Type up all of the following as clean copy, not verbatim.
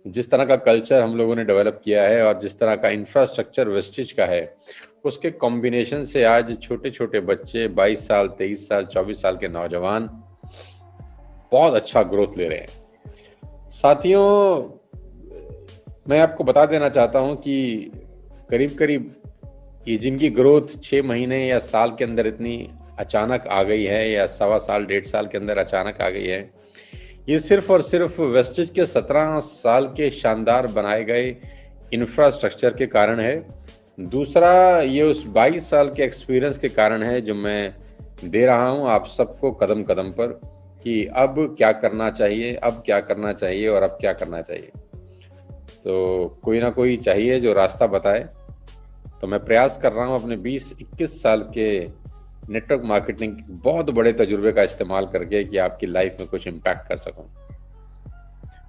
जिस तरह का कल्चर हम लोगों ने डेवलप किया है और जिस तरह का इंफ्रास्ट्रक्चर वेस्टेज का है, उसके कॉम्बिनेशन से आज छोटे छोटे बच्चे 22 साल, 23 साल, 24 साल के नौजवान बहुत अच्छा ग्रोथ ले रहे हैं। साथियों, मैं आपको बता देना चाहता हूं कि करीब करीब ये जिनकी ग्रोथ 6 महीने या साल के अंदर इतनी अचानक आ गई है, या सवा साल, 1.5 साल के अंदर अचानक आ गई है, ये सिर्फ और सिर्फ वेस्टेज के 17 साल के शानदार बनाए गए इंफ्रास्ट्रक्चर के कारण है। दूसरा, ये उस 22 साल के एक्सपीरियंस के कारण है जो मैं दे रहा हूँ आप सबको कदम कदम पर, कि अब क्या करना चाहिए, अब क्या करना चाहिए और अब क्या करना चाहिए। तो कोई ना कोई चाहिए जो रास्ता बताए। तो मैं प्रयास कर रहा हूँ अपने 20-21 साल के नेटवर्क मार्केटिंग के बहुत बड़े तजुर्बे का इस्तेमाल करके कि आपकी लाइफ में कुछ इम्पैक्ट कर सकूं।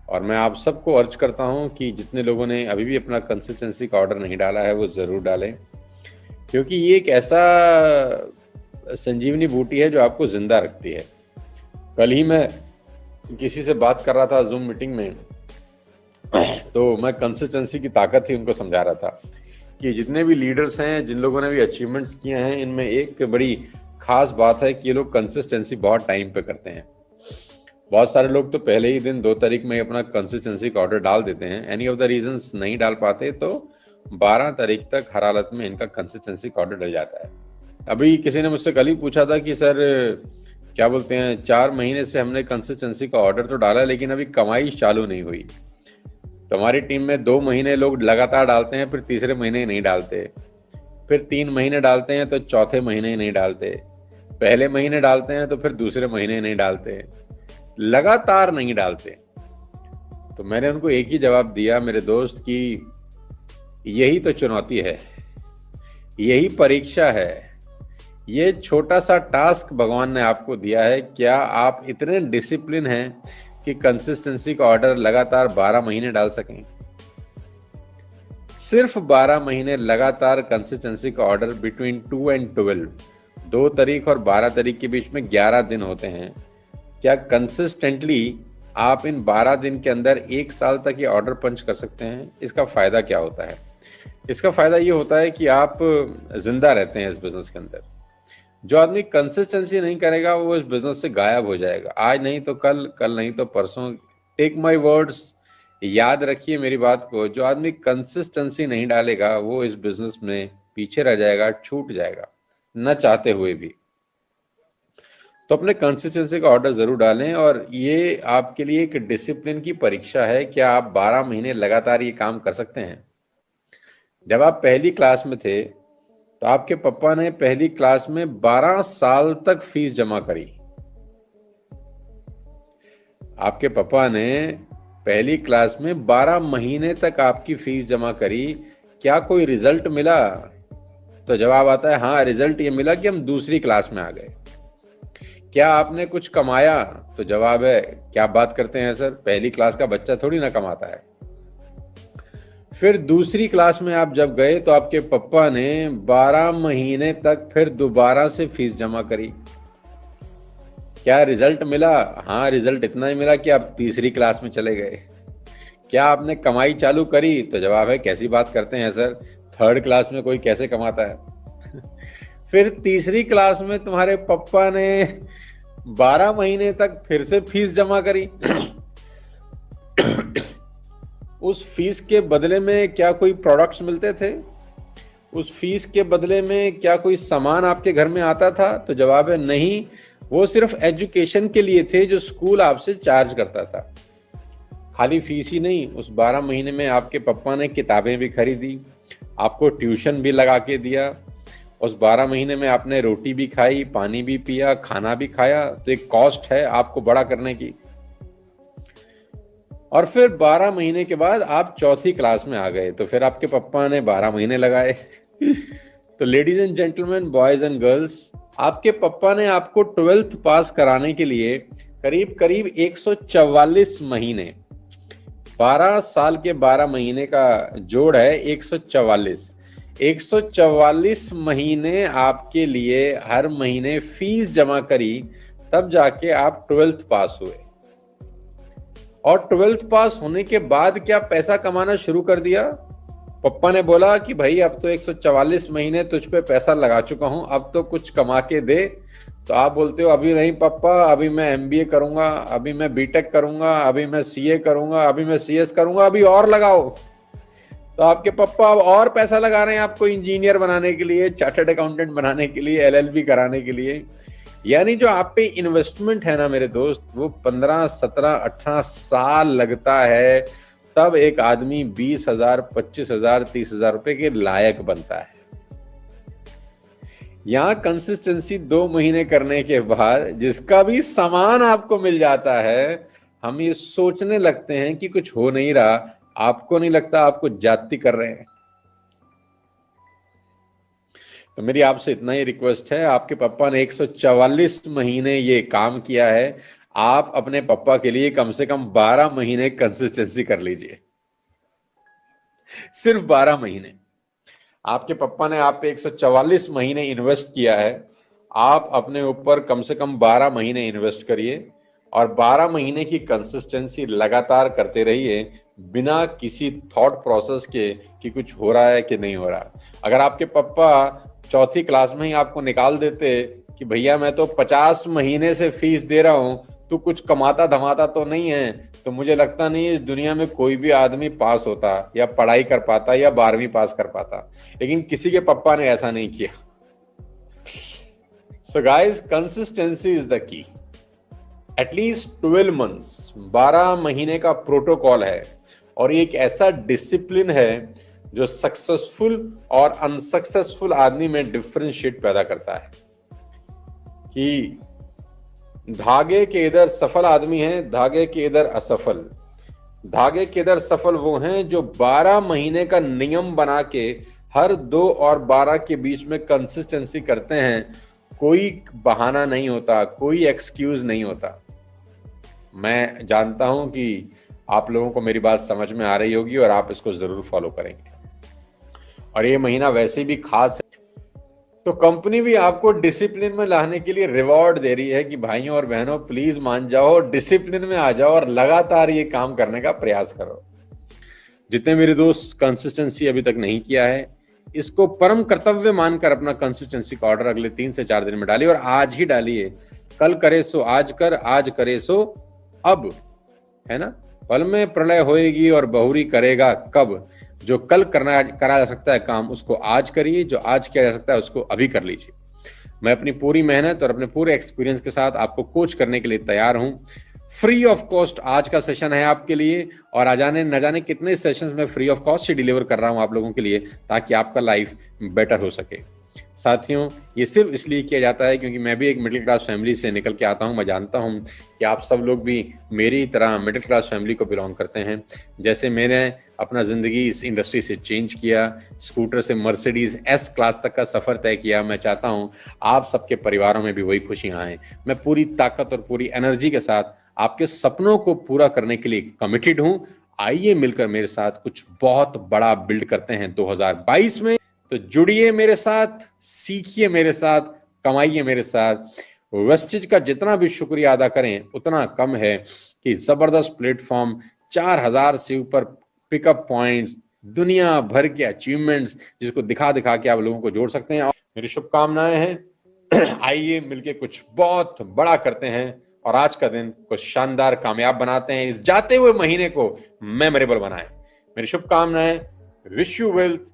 और मैं आप सबको अर्ज करता हूं कि जितने लोगों ने अभी भी अपना कंसिस्टेंसी का ऑर्डर नहीं डाला है वो ज़रूर डालें, क्योंकि ये एक ऐसा संजीवनी बूटी है जो आपको जिंदा रखती है। कल ही मैं किसी से बात कर रहा था जूम मीटिंग में, तो मैं कंसिस्टेंसी की ताकत ही उनको समझा रहा था कि जितने भी लीडर्स हैं, जिन लोगों ने भी अचीवमेंट्स किए हैं, इनमें एक बड़ी खास बात है कि ये लोग कंसिस्टेंसी बहुत टाइम पे करते हैं। बहुत सारे लोग तो पहले ही दिन 2 तारीख में अपना कंसिस्टेंसी का ऑर्डर डाल देते हैं, एनी ऑफ द रीजंस नहीं डाल पाते, तो 12 तारीख तक हर हालत में इनका कंसिस्टेंसी का ऑर्डर डल जाता है। अभी किसी ने मुझसे कल ही पूछा था कि सर क्या बोलते हैं, 4 महीने से हमने कंसिस्टेंसी का ऑर्डर तो डाला लेकिन अभी कमाई चालू नहीं हुई। तो हमारी टीम में 2 महीने लोग लगातार डालते हैं, फिर तीसरे महीने ही नहीं डालते, फिर 3 महीने डालते हैं तो चौथे महीने ही नहीं डालते, पहले महीने डालते हैं तो फिर दूसरे महीने नहीं डालते, लगातार नहीं डालते। तो मैंने उनको एक ही जवाब दिया मेरे दोस्त कि यही तो चुनौती है, यही परीक्षा है, ये छोटा सा टास्क भगवान ने आपको दिया है। क्या आप इतने डिसिप्लिन हैं कि कंसिस्टेंसी का ऑर्डर लगातार 12 महीने डाल सकें? सिर्फ 12 महीने लगातार कंसिस्टेंसी का ऑर्डर बिटवीन 2 and 12, 2 तारीख और 12 तारीख के बीच में 11 दिन होते हैं। क्या कंसिस्टेंटली आप इन 12 दिन के अंदर 1 साल तक ये ऑर्डर पंच कर सकते हैं? इसका फायदा क्या होता है? इसका फायदा ये होता है कि आप जिंदा रहते हैं इस बिजनेस के अंदर। जो आदमी कंसिस्टेंसी नहीं करेगा वो इस बिजनेस से गायब हो जाएगा, आज नहीं तो कल, कल नहीं तो परसों। टेक माय वर्ड्स, याद रखिए मेरी बात को, जो आदमी कंसिस्टेंसी नहीं डालेगा वो इस बिजनेस में पीछे रह जाएगा, छूट जाएगा, न चाहते हुए भी। तो अपने कंसिस्टेंसी का ऑर्डर जरूर डालें, और ये आपके लिए एक डिसिप्लिन की परीक्षा है। क्या आप 12 महीने लगातार ये काम कर सकते हैं? जब आप पहली क्लास में थे तो आपके पापा ने पहली क्लास में 12 साल तक फीस जमा करी। आपके पापा ने पहली क्लास में 12 महीने तक आपकी फीस जमा करी। क्या कोई रिजल्ट मिला? तो जवाब आता है हाँ, रिजल्ट ये मिला कि हम दूसरी क्लास में आ गए। क्या आपने कुछ कमाया? तो जवाब है, क्या बात करते हैं सर, पहली क्लास का बच्चा थोड़ी ना कमाता है। फिर दूसरी क्लास में आप जब गए तो आपके पापा ने 12 महीने तक फिर दोबारा से फीस जमा करी। क्या रिजल्ट मिला? हाँ, रिजल्ट इतना ही मिला कि आप तीसरी क्लास में चले गए। क्या आपने कमाई चालू करी? तो जवाब है, कैसी बात करते हैं सर, 3rd क्लास में कोई कैसे कमाता है। फिर तीसरी क्लास में तुम्हारे पापा ने 12 महीने तक फिर से फीस जमा करी। उस फीस के बदले में क्या कोई प्रोडक्ट्स मिलते थे? उस फीस के बदले में क्या कोई सामान आपके घर में आता था? तो जवाब है नहीं, वो सिर्फ एजुकेशन के लिए थे जो स्कूल आपसे चार्ज करता था। खाली फीस ही नहीं, उस 12 महीने में आपके पापा ने किताबें भी खरीदी, आपको ट्यूशन भी लगा के दिया। उस 12 महीने में आपने रोटी भी खाई, पानी भी पिया, खाना भी खाया। तो एक कॉस्ट है आपको बड़ा करने की। और फिर 12 महीने के बाद आप चौथी क्लास में आ गए, तो फिर आपके पापा ने 12 महीने लगाए। तो ladies and gentleman, boys and girls, आपके पापा ने आपको 12th पास कराने के लिए करीब करीब 144 महीने, 12 साल के 12 महीने का जोड़ है 144, 144 महीने आपके लिए हर महीने फीस जमा करी, तब जाके आप 12th पास हुए। और 12th पास होने के बाद क्या पैसा कमाना शुरू कर दिया। पापा ने बोला कि भाई अब तो 144 महीने तुझ पे पैसा लगा चुका हूं, अब तो कुछ कमा के दे। तो आप बोलते हो अभी नहीं पापा, अभी मैं MBA करूंगा, अभी मैं BTech करूंगा, अभी मैं CA करूंगा, अभी मैं CS करूंगा, अभी और लगाओ। तो आपके पापा अब और पैसा लगा रहे हैं आपको इंजीनियर बनाने के लिए, चार्टर्ड अकाउंटेंट बनाने के लिए, LLB कराने के लिए। यानी जो आप पे इन्वेस्टमेंट है ना मेरे दोस्त, वो 15, 17, 18 साल लगता है, तब एक आदमी 20,000, 25,000, 30,000 रुपए के लायक बनता है। यहां कंसिस्टेंसी 2 महीने करने के बाद जिसका भी सामान आपको मिल जाता है, हम ये सोचने लगते हैं कि कुछ हो नहीं रहा। आपको नहीं लगता आपको जाति कर रहे हैं? तो मेरी आपसे इतना ही रिक्वेस्ट है, आपके पापा ने 144 महीने ये काम किया है, आप अपने पापा के लिए कम से कम 12 महीने कंसिस्टेंसी कर लीजिए। सिर्फ 12 महीने। आपके पापा ने आप पे 144 महीने इन्वेस्ट किया है, आप अपने ऊपर कम से कम 12 महीने इन्वेस्ट करिए और 12 महीने की कंसिस्टेंसी लगातार करते रहिए, बिना किसी थॉट प्रोसेस के कि कुछ हो रहा है कि नहीं हो रहा। अगर आपके पापा चौथी क्लास में ही आपको निकाल देते कि भैया मैं तो 50 महीने से फीस दे रहा हूं, तू कुछ कमाता धमाता तो नहीं है, तो मुझे लगता नहीं इस दुनिया में कोई भी आदमी पास होता या पढ़ाई कर पाता या 12वीं पास कर पाता। लेकिन किसी के पापा ने ऐसा नहीं किया। So guys, consistency is the key. At least 12 months, 12 महीने का प्रोटोकॉल है, और ये एक ऐसा डिसिप्लिन है जो सक्सेसफुल और अनसक्सेसफुल आदमी में डिफरेंशिएट पैदा करता है। कि धागे के इधर सफल आदमी हैं, धागे के इधर असफल। धागे के इधर सफल वो हैं जो 12 महीने का नियम बना के हर 2 और 12 के बीच में कंसिस्टेंसी करते हैं। कोई बहाना नहीं होता, कोई एक्सक्यूज नहीं होता। मैं जानता हूं कि आप लोगों को मेरी बात समझ में आ रही होगी और आप इसको जरूर फॉलो करेंगे। और ये महीना वैसे भी खास है, तो कंपनी भी आपको डिसिप्लिन में लाने के लिए रिवॉर्ड दे रही है कि भाइयों और बहनों प्लीज मान जाओ, डिसिप्लिन में आ जाओ और लगातार ये काम करने का प्रयास करो। जितने मेरे दोस्त कंसिस्टेंसी अभी तक नहीं किया है, इसको परम कर्तव्य मानकर अपना कंसिस्टेंसी का ऑर्डर अगले 3 से 4 दिन में डालिए, और आज ही डालिए। कल करे सो आज कर, आज करे सो अब, है ना। पल में प्रलय होएगी और बहुरी करेगा कब। जो कल करा जा सकता है काम, उसको आज करिए, जो आज किया जा सकता है उसको अभी कर लीजिए। मैं अपनी पूरी मेहनत और अपने पूरे एक्सपीरियंस के साथ आपको कोच करने के लिए तैयार हूं। फ्री ऑफ कॉस्ट आज का सेशन है आपके लिए, और न जाने कितने सेशंस में free of cost he deliver कर रहा हूं आप लोगों के लिए, ताकि आपका लाइफ बेटर हो सके। साथियों, ये सिर्फ इसलिए किया जाता है क्योंकि मैं भी एक मिडिल क्लास फैमिली से निकल के आता हूं। मैं जानता हूं कि आप सब लोग भी मेरी तरह मिडिल क्लास फैमिली को बिलोंग करते हैं। जैसे मैंने अपना ज़िंदगी इस इंडस्ट्री से चेंज किया, स्कूटर से मर्सिडीज S क्लास तक का सफ़र तय किया, मैं चाहता हूं आप सबके परिवारों में भी वही खुशियां आएँ। मैं पूरी ताकत और पूरी एनर्जी के साथ आपके सपनों को पूरा करने के लिए कमिटेड हूं। आइए मिलकर मेरे साथ कुछ बहुत बड़ा बिल्ड करते हैं 2022 में। तो जुड़िए मेरे साथ, सीखिए मेरे साथ, कमाइए मेरे साथ। वेस्टेज का जितना भी शुक्रिया अदा करें उतना कम है कि जबरदस्त प्लेटफॉर्म, 4000 से ऊपर पिकअप पॉइंट्स, दुनिया भर के अचीवमेंट्स, जिसको दिखा दिखा के आप लोगों को जोड़ सकते हैं। मेरी शुभकामनाएं हैं। आइए मिलके कुछ बहुत बड़ा करते हैं और आज का दिन को शानदार कामयाब बनाते हैं। इस जाते हुए महीने को मेमोरेबल बनाएं। मेरी शुभकामनाएं। Wish you wealth,